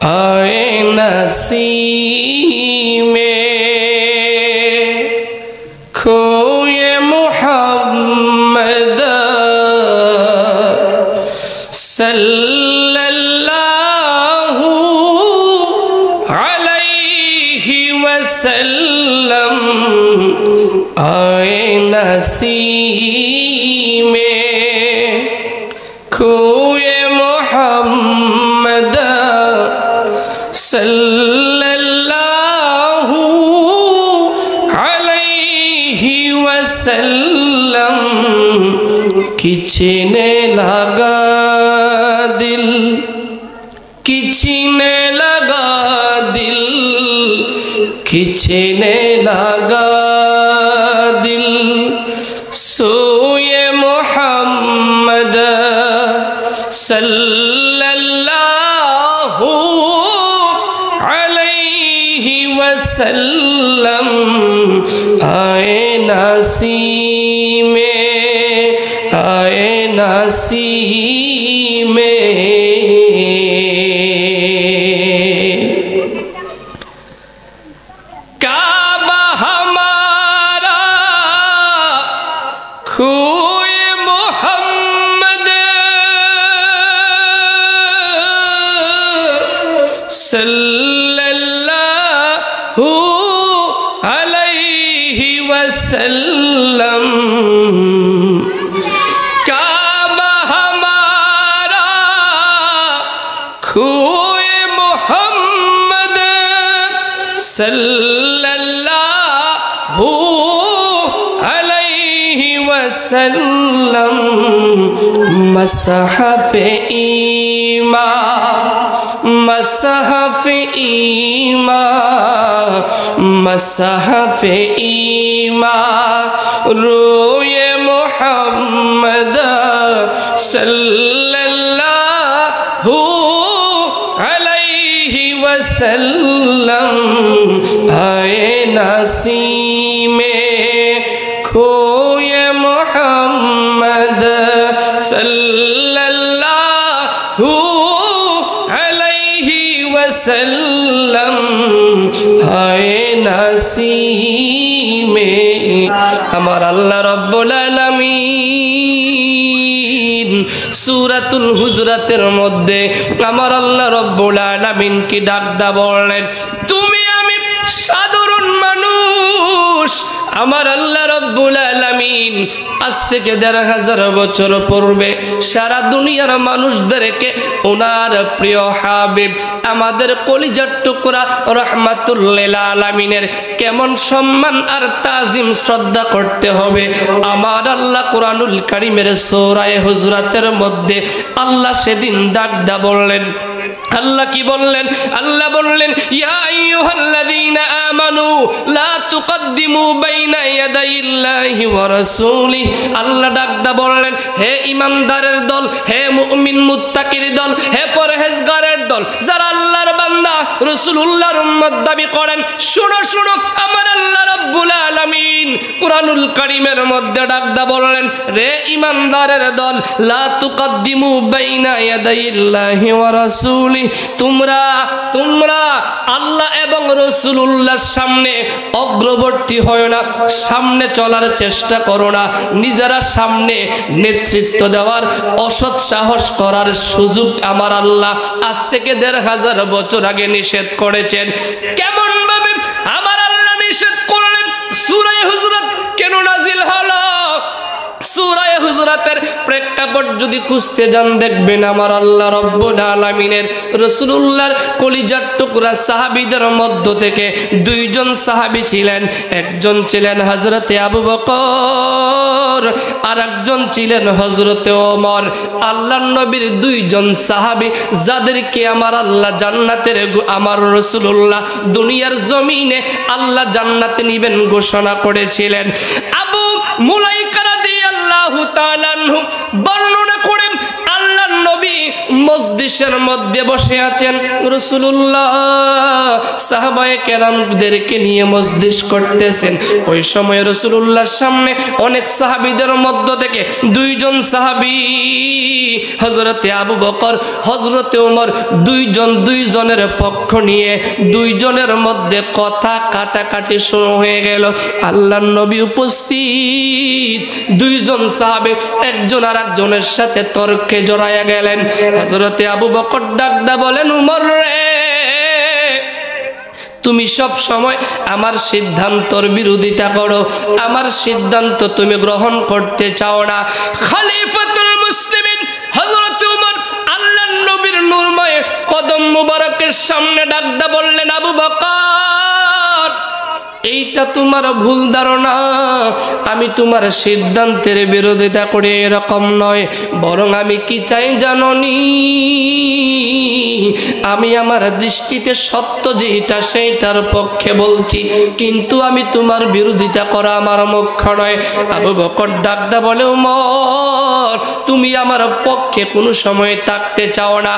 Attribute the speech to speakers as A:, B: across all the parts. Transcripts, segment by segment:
A: आए नसीमे खोए मुहम्मद सल्लल्लाहु अलैहि वसल्लम आए नसीमे खोए मुहम्मद सल्लल्लाहु अलैहि वसल्लम खींचने लगा दिल खींचने लगा दिल खींचने लगा दिल सोए मोहम्मद सल्लल्लाहु अलैहि वसल्लम आए नसीमे आए नसीमे काबा हमारा खूए मोहम्मद सल्लल्लाहु अलैहि वसल्लम काबा हमारा खूए मोहम्मद सल्लल्लाहु अलैहि वसल्लम मसहफ़ ईमा मसहफ़ ईमा मसहफ़ ईमा रोए मोहम्मद सल्लल्लाहु अलैहि वसल्लम आए नसीमे खोए मोहम्मद सल्लल्लाहु अलैहि वसल्लम आए नसीमे আমার আল্লাহ রব্বুল আলামিন সূরাতুল হুজরাতের মধ্যে আমার আল্লাহ রব্বুল আলামিন কি ডাকদা বললেন তুমি আমি সাধারণ মানুষ আমার আল্লাহ রব্বুল আলামিন আজ থেকে ১৫০০ বছর পূর্বে সারা দুনিয়ার মানুষদেরকে ওনার প্রিয় হাবিব আমাদের কলিজার টুকরা রাহমাতুল লিল আলামিনের কেমন সম্মান আর তাজিম শ্রদ্ধা করতে হবে আমার আল্লাহ কোরআনুল কারীমের সূরা হুজরাতের মধ্যে আল্লাহ সেদিন ডাকদা বললেন আল্লাহ কি বললেন আল্লাহ বললেন ইয়া আইয়ুহাল্লাযীনা আমানু লা তুকদ্দিমু বাইনা ইয়াদাইল্লাহি ওয়া রাসূলিহি আল্লাহ ডাকদা বললেন হে ঈমানদারের দল হে মুমিন মুত্তাকির দল হে পরহেজগারের দল যারা আল্লাহর বান্দা রাসূলুল্লাহর উম্মত দাবি করেন শুনো শুনো আমার আল্লাহ রাব্বুল আলামিন কুরআনুল কারীমের মধ্যে ডাকদা বললেন রে ঈমানদারের দল লা তুকদ্দিমু বাইনা ইয়াদাইল্লাহি ওয়া রাসূলিহি তোমরা আল্লাহ এবং রাসূলুল্লাহর সামনে অগ্রবর্তী হয় না সামনে চলার চেষ্টা করো না নিজেরা সামনে নেতৃত্ব দেওয়ার অসৎ সাহস করার সুযোগ আমার আল্লাহ আজ থেকে ১৫০০ বছর আগে নিষেধ করেছেন কেমন ভাবে আমার আল্লাহ নিষেধ করলেন সূরা হুজরাত কেন নাজিল হলো সূরা হুজরাতের প্রেক্ষাপট যদি খুঁজতে যান দেখবেন আমার আল্লাহ রব্বুল আলামিনের রাসূলুল্লাহর কলিজার টুকরা সাহাবীদের মধ্য থেকে দুইজন সাহাবী ছিলেন একজন ছিলেন হযরতে আবু বকর আর একজন ছিলেন হযরতে ওমর আল্লাহর নবীর দুইজন সাহাবী যাদেরকে আমার আল্লাহ জান্নাতের আমার রাসূলুল্লাহ দুনিয়ার জমিনে আল্লাহ জান্নাতে নিবেন ঘোষণা করেছিলেন আবু মুলাইকা রাদিয়াল্লাহু তাআলা আনহু বর্ণনা করেন আল্লাহর নবী মজলিসের মধ্যে বসে আছেন। রাসূলুল্লাহ সাহাবায়ে কেরামদেরকে নিয়ে মজলিস করতেছেন। ওই সময় রাসূলুল্লাহর সামনে অনেক সাহাবীদের মধ্য থেকে দুইজন সাহাবী হযরতে আবু বকর হযরতে ওমর দুইজনের পক্ষ নিয়ে দুইজনের মধ্যে কথা কাটাকাটি শুরু হয়ে গেল। আল্লাহর নবী উপস্থিত, দুইজন সাহাবী একজন আরেকজনের সাথে তর্কে জড়ায়া গেলেন। হযরতে আবু বকর ডাকদা বলেন, উমর রে, তুমি সব সময় আমার সিদ্ধান্তর বিরোধিতা করো, আমার সিদ্ধান্ত তুমি গ্রহণ করতে চাও না। খলিফাতুল মুসলিমিন হযরত উমর আল্লাহর নবীর নূরময় কদম মুবারকের সামনে ডাকদা বললেন, আবু বকর, এইটা তোমার ভুল ধারণা। আমি তোমার সিদ্ধান্তের বিরোধিতা করে এরকম নয়, বরং আমি কি চাই জানোনি? আমি আমার দৃষ্টিতে সত্য যেটা সেইটার পক্ষে বলছি, কিন্তু আমি তোমার বিরোধিতা করা আমার মুখ্য নয়। আবু বকর ডাকদা বলে, উমর, তুমি আমার পক্ষে কোনো সময় থাকতে চাও না।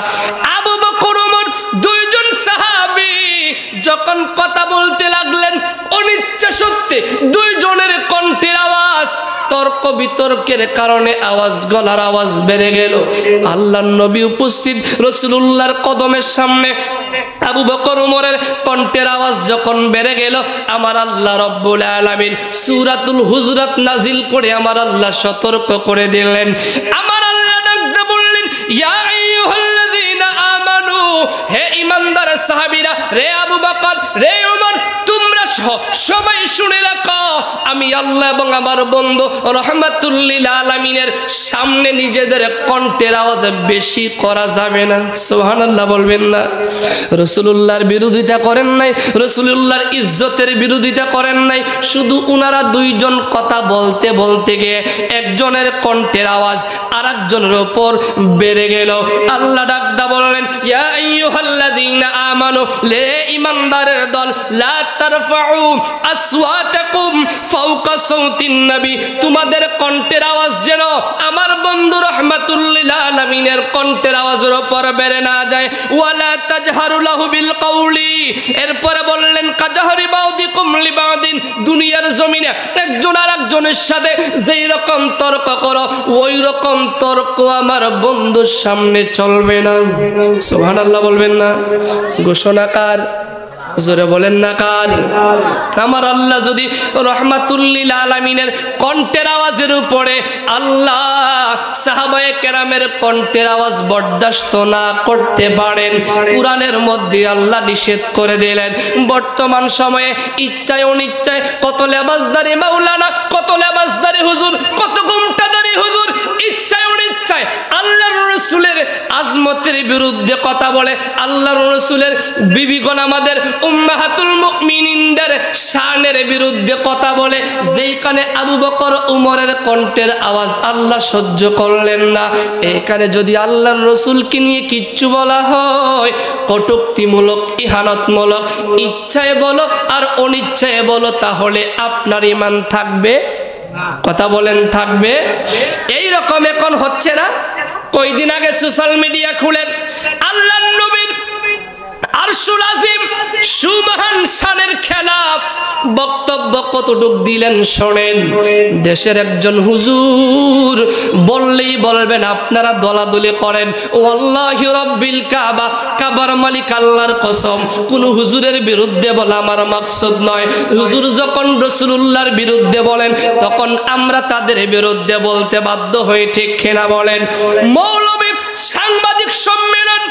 A: আবু বকর ওমর দুইজন সাহাবী যখন কথা বলতে লাগলেন, অনিচ্ছা সত্ত্বে দুইজনের কণ্ঠের আওয়াজ তর্ক বিতর্কের কারণে গলার আওয়াজ বেড়ে গেল। আল্লাহর নবী উপস্থিত, রাসূলুল্লাহর কদমের সামনে আবু বকর ওমরের কণ্ঠের আওয়াজ যখন বেড়ে গেল, আমার আল্লাহ রব্বুল আলামিন সূরাতুল হুজরাত নাজিল করে আমার আল্লাহ সতর্ক করে দিলেন। আমার আল্লাহ ডাকতে বললেন, ইয়া আইয়ুহাল্লাযীনা আমানু, হে ঈমানদার সাহাবীরা, রে আবু বকর, রে ওমর, তোমরা সবাই শুনে রাখো, আমি আল্লাহ এবং আমার বন্ধু রাহমাতুল লিল আলামিনের সামনে নিজেদের কণ্ঠের আওয়াজ বেশি করা যাবে না। সুবহানাল্লাহ বলবেন না? রাসূলুল্লাহর বিরোধিতা করেন নাই, রাসূলুল্লাহর ইজ্জতের বিরোধিতা করেন নাই, শুধু উনারা দুইজন কথা বলতে বলতে গিয়ে একজনের কণ্ঠের আওয়াজ আরেকজনের উপর বেড়ে গেল। আল্লাহ ডাকদা বললেন, ইয়া আইয়ুহাল্লাযীনা আমানু, লে ঈমানদারের দল, লা তারফাউ আসওয়াতাকুম ফাওকা সাউতিন নবী, তোমাদের কণ্ঠের আওয়াজ যেন আমার বন্ধু রাহমাতুল লিল আলামিনের কণ্ঠের আওয়াজের উপর বেড়ে না যায়। ওয়ালা তাজহারু লাহু বিল কাউলি, এরপরে বললেন, কাজাহরি বাউদিকুম লিবাউদিন, দুনিয়ার জমিনে একজন আরেকজনের সাথে যেই রকম তর্ক করো, ওই রকম তর্ক আমার বন্ধুর সামনে চলবে না। সুবহানাল্লাহ বলবেন না? ঘোষণাকার জোরে বলেন না কার? আমার আল্লাহ যদি রাহমাতুল লিল আলামিনের কণ্ঠের আওয়াজের উপরে আল্লাহ সাহাবায়ে কেরামের কণ্ঠের আওয়াজ বরদাস্ত না করতে পারেন, কুরআনের মধ্যে আল্লাহ নিষেধ করে দিলেন। বর্তমান সময়ে ইচ্ছায় অনিচ্ছায় কত লেবাসদারি মাওলানা, কত লেবাসদারি হুজুর, কত ঘুমটাদারি হুজুর ইচ্ছায় অনিচ্ছায় আল্লাহর রাসূলের আজমতের বিরুদ্ধে কথা বলে, আল্লাহর রাসূলের বিবিগণ আমাদের উম্মাহাতুল মুমিনিনদের শানের বিরুদ্ধে কথা বলে। যেইখানে আবু বকর উমরের কণ্ঠের আওয়াজ আল্লাহ সহ্য করলেন না, এখানে যদি আল্লাহর রাসূলকে নিয়ে কিচ্ছু বলা হয়, কটূক্তিমূলক, ইহানতমূলক, ইচ্ছায় বলো আর অনিচ্ছায় বলো, তাহলে আপনার ঈমান থাকবে? কথা বলেন, থাকবে? এই রকম এখন হচ্ছে না? কয়দিন আগে সোশ্যাল মিডিয়া খুলেন, আল্লাহর নবীর আরশুল আজিম সুমহান শানের খেলাফ বক্তব্য কতটুক দিলেন শোনেন। দেশের একজন হুজুর বললেই বলবেন আপনারা দলাদলি করেন, ওয়াল্লাহি রাব্বিল কাবা, কাবার মালিক আল্লাহর কসম, কোন হুজুরের বিরুদ্ধে বলা আমার মাকসুদ নয়। হুজুর যখন রাসূলুল্লাহর বিরুদ্ধে বলেন তখন আমরা তাদের বিরুদ্ধে বলতে বাধ্য হই, ঠিক কিনা বলেন? মৌলবী সাংবাদিক সম্মেলন,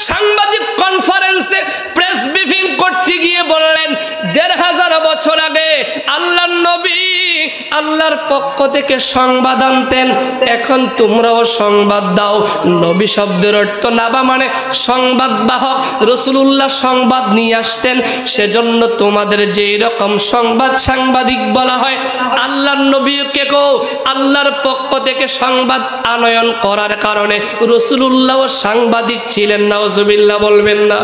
A: সাংবাদিক কনফারেন্সে প্রেস ব্রিফিং করতে গিয়ে বললেন ১৫০০ বছর আগে আল্লাহর নবী আল্লাহর পক্ষ থেকে সংবাদ আনতেন, এখন তোমরাও সংবাদ দাও। নবী শব্দের অর্থ নাবা মানে সংবাদ বাহক, রাসূলুল্লাহ সংবাদ নিয়ে আসতেন, সেজন্য তোমাদের যেই রকম সংবাদ সাংবাদিক বলা হয়, আল্লাহর নবীকে কো আল্লাহর পক্ষ থেকে সংবাদ আনয়ন করার কারণে রাসূলুল্লাহ সাংবাদিক ছিলেন। নাউজুবিল্লাহ বলবেন না?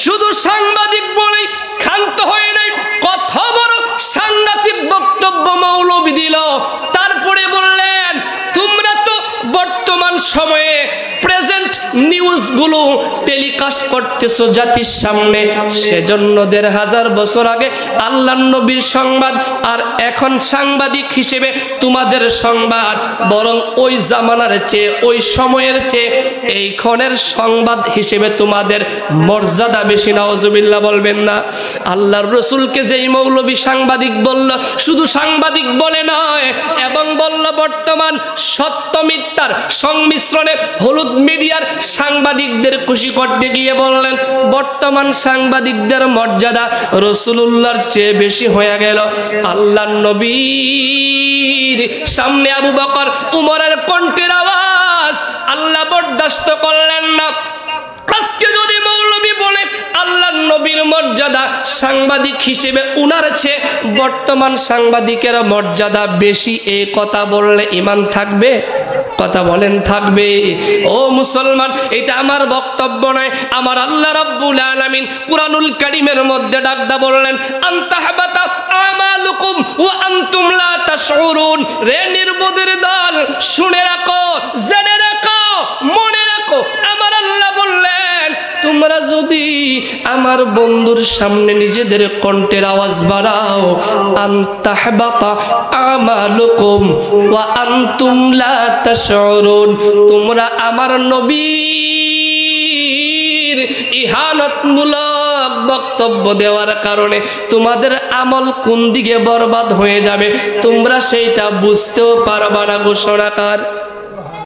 A: শুধু সাংবাদিক বলেই ক্ষান্ত হয়ে নাই, কত বড় সাংঘাতিক বক্তব্য মৌলবী দিল। তারপরে বললেন তোমরা তো বর্তমান সময়ে প্রেজেন্ট নিউজগুলো টেলিকাস্ট করতেছো জাতির সামনে, সেজন্য 1500 বছর আগে আল্লাহর নবীর সংবাদ আর এখন সাংবাদিক হিসেবে তোমাদের সংবাদ বরং ওই জামানার চেয়ে, ওই সময়ের চেয়ে এইক্ষণের সংবাদ হিসেবে তোমাদের মর্যাদা বেশি। নাউজুবিল্লাহ বলবেন না? আল্লাহর রাসূলকে যেই মৌলবী সাংবাদিক বলল, শুধু সাংবাদিক বলে নয়, এবং বলল বর্তমান সত্য মিথ্যার সংমিশ্রণে হলুদ মিডিয়ার সাংবাদিকদের খুশি করতে গিয়ে বললেন বর্তমান সাংবাদিকদের মর্যাদা রাসূলুল্লাহর চেয়ে বেশি হয়ে গেল। আল্লাহর নবীর সামনে আবু বকর উমরের কণ্ঠের আওয়াজ আল্লাহ বরদাস্ত করলেন না। আজকে যদি মৌলবী বলে আল্লাহর নবীর মর্যাদা সাংবাদিক হিসেবে উনার চেয়ে বর্তমান সাংবাদিকের মর্যাদা বেশি, এই কথা বললে ঈমান থাকবে? কথা বলেন থাকবে? ও মুসলমান, এটা আমার বক্তব্য নয়, আমার আল্লাহ রাব্বুল আলামিন কুরআনুল কারীমের মধ্যে ডাকদা বললেন আনতাহবাতা আমালুকুম ওয়া আনতুম লা তাশউরুন। রে নির্বোধের দল, শুনে রাখো, জেনে রাখো, মনে রাখো, আমার আল্লাহ বললেন তোমরা যদি আমার বন্ধুর সামনে নিজেদের কণ্ঠের আওয়াজ বাড়াও, আনতাহবাতা আমালুকুম ওয়া আনতুম লা তাশউরুন, তোমরা আমার নবীর ইহানতমূলক বক্তব্য দেওয়ার কারণে তোমাদের আমল কোন দিকে বরবাদ হয়ে যাবে তোমরা সেইটা বুঝতেও পারবা না। ঘোষণাকার